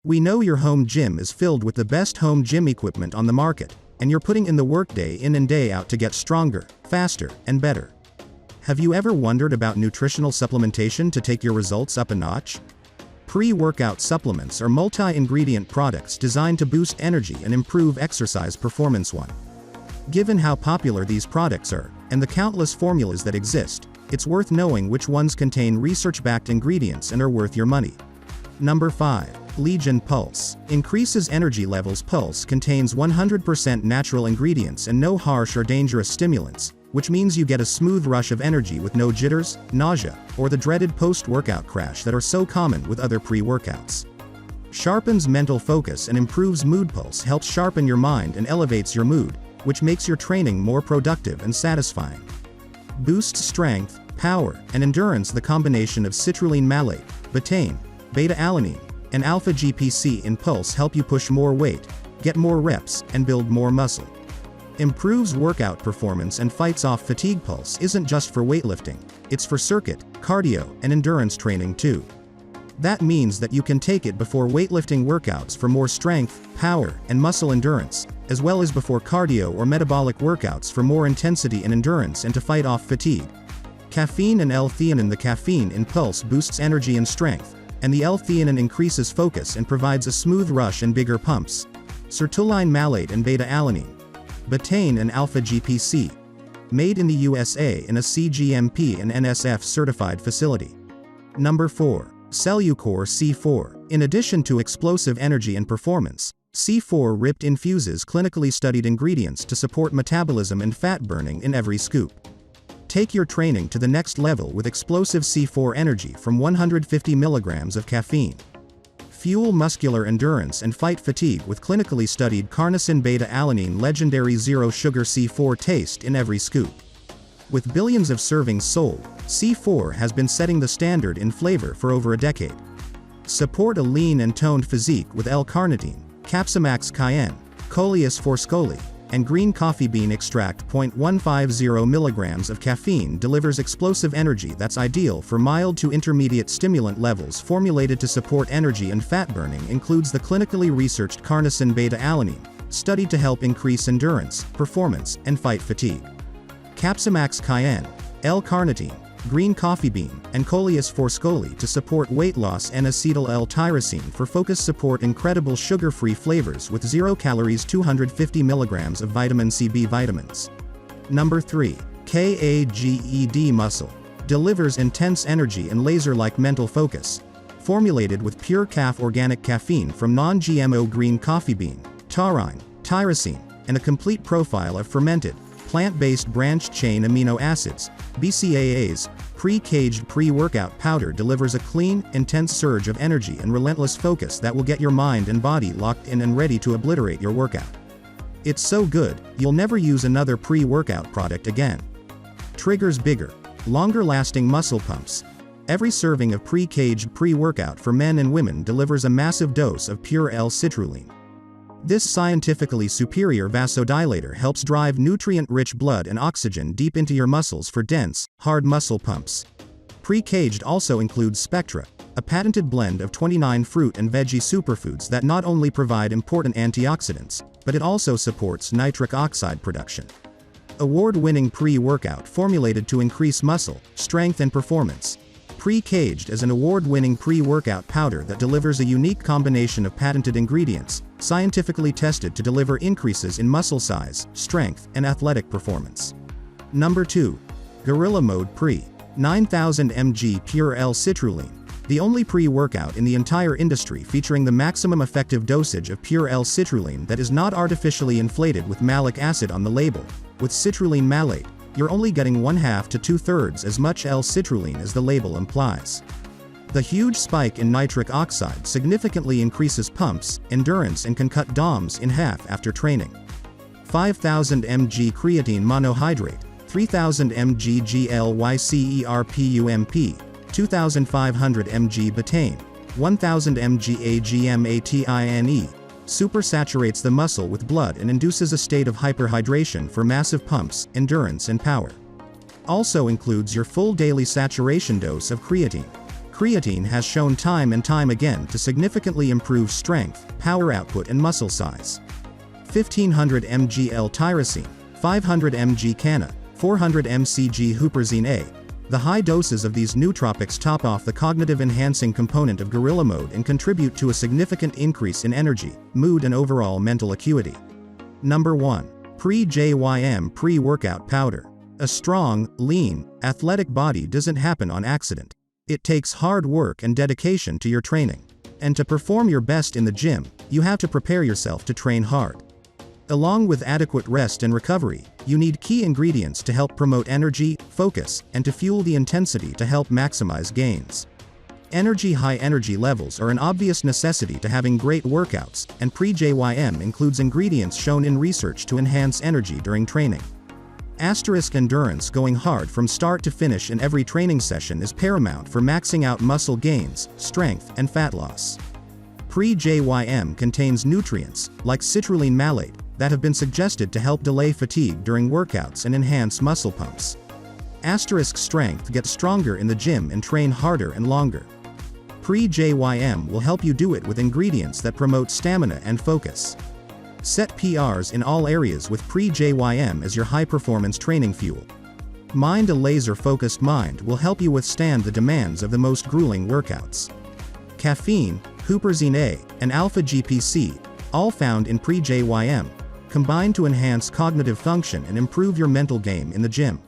We know your home gym is filled with the best home gym equipment on the market, and you're putting in the work day in and day out to get stronger, faster, and better. Have you ever wondered about nutritional supplementation to take your results up a notch? Pre-workout supplements are multi-ingredient products designed to boost energy and improve exercise performance. Given how popular these products are, and the countless formulas that exist, it's worth knowing which ones contain research-backed ingredients and are worth your money. Number 5. Legion Pulse. Increases energy levels. Pulse contains 100% natural ingredients and no harsh or dangerous stimulants, which means you get a smooth rush of energy with no jitters, nausea, or the dreaded post-workout crash that are so common with other pre-workouts. Sharpens mental focus and improves mood. Pulse helps sharpen your mind and elevates your mood, which makes your training more productive and satisfying. Boosts strength, power, and endurance. The combination of citrulline malate, betaine, beta-alanine, and alpha-GPC in Pulse help you push more weight, get more reps, and build more muscle. Improves workout performance and fights off fatigue. Pulse isn't just for weightlifting, it's for circuit, cardio, and endurance training too. That means that you can take it before weightlifting workouts for more strength, power, and muscle endurance, as well as before cardio or metabolic workouts for more intensity and endurance and to fight off fatigue. Caffeine and L-theanine. The caffeine in Pulse boosts energy and strength, and the L-theanine increases focus and provides a smooth rush and bigger pumps. Sertraline malate and beta-alanine, betaine and alpha-GPC. Made in the USA in a CGMP and NSF certified facility. Number 4. Cellucor C4. In addition to explosive energy and performance, C4 Ripped infuses clinically studied ingredients to support metabolism and fat burning in every scoop. Take your training to the next level with explosive C4 energy from 150 mg of caffeine. Fuel muscular endurance and fight fatigue with clinically studied carnosine beta-alanine legendary zero sugar C4 taste in every scoop. With billions of servings sold, C4 has been setting the standard in flavor for over a decade. Support a lean and toned physique with L-carnitine, Capsamax cayenne, Coleus forscoli, and green coffee bean extract. 150 mg of caffeine delivers explosive energy that's ideal for mild to intermediate stimulant levels. Formulated to support energy and fat burning, includes the clinically researched carnosine beta-alanine, studied to help increase endurance, performance, and fight fatigue. Capsamax cayenne, L-carnitine, green coffee bean, and Coleus forscoli to support weight loss, and acetyl L-tyrosine for focus support. Incredible sugar-free flavors with 0 calories. 250 mg of vitamin C/B vitamins. Number 3. KAGED Muscle. Delivers intense energy and laser-like mental focus. Formulated with pure calf organic caffeine from non-GMO green coffee bean, taurine, tyrosine, and a complete profile of fermented, plant-based branched-chain amino acids, BCAAs, pre-caged pre-workout powder delivers a clean, intense surge of energy and relentless focus that will get your mind and body locked in and ready to obliterate your workout. It's so good, you'll never use another pre-workout product again. Triggers bigger, longer-lasting muscle pumps. Every serving of pre-caged pre-workout for men and women delivers a massive dose of pure L-citrulline. This scientifically superior vasodilator helps drive nutrient-rich blood and oxygen deep into your muscles for dense, hard muscle pumps. Pre-caged also includes Spectra, a patented blend of 29 fruit and veggie superfoods that not only provide important antioxidants, but it also supports nitric oxide production. Award-winning pre-workout formulated to increase muscle, strength and performance. Pre-caged is an award-winning pre-workout powder that delivers a unique combination of patented ingredients, scientifically tested to deliver increases in muscle size, strength, and athletic performance. Number 2. Gorilla Mode Pre. 9000 mg Pure L-citrulline. The only pre-workout in the entire industry featuring the maximum effective dosage of pure L-citrulline that is not artificially inflated with malic acid on the label. With citrulline malate, you're only getting 1/2 to 2/3 as much L-citrulline as the label implies. The huge spike in nitric oxide significantly increases pumps, endurance, and can cut DOMs in half after training. 5000 mg creatine monohydrate, 3000 mg GLYCERPUMP, 2500 mg betaine, 1000 mg AGMATINE, supersaturates the muscle with blood and induces a state of hyperhydration for massive pumps, endurance and power. Also includes your full daily saturation dose of creatine. Creatine has shown time and time again to significantly improve strength, power output and muscle size. 1500 mg L-tyrosine, 500 mg canna, 400 mcg huperzine A. The high doses of these nootropics top off the cognitive-enhancing component of gorilla mode and contribute to a significant increase in energy, mood and overall mental acuity. Number 1. Pre-JYM Pre-Workout Powder. A strong, lean, athletic body doesn't happen on accident. It takes hard work and dedication to your training. And to perform your best in the gym, you have to prepare yourself to train hard. Along with adequate rest and recovery, you need key ingredients to help promote energy, focus, and to fuel the intensity to help maximize gains. High energy levels are an obvious necessity to having great workouts, and pre-JYM includes ingredients shown in research to enhance energy during training. Endurance. Going hard from start to finish in every training session is paramount for maxing out muscle gains, strength, and fat loss. Pre-JYM contains nutrients, like citrulline malate, that have been suggested to help delay fatigue during workouts and enhance muscle pumps. Strength. Get stronger in the gym and train harder and longer. Pre-JYM will help you do it with ingredients that promote stamina and focus. Set PRs in all areas with pre-JYM as your high-performance training fuel. A laser-focused mind will help you withstand the demands of the most grueling workouts. Caffeine, huperzine A, and alpha-GPC, all found in pre-JYM, combine to enhance cognitive function and improve your mental game in the gym.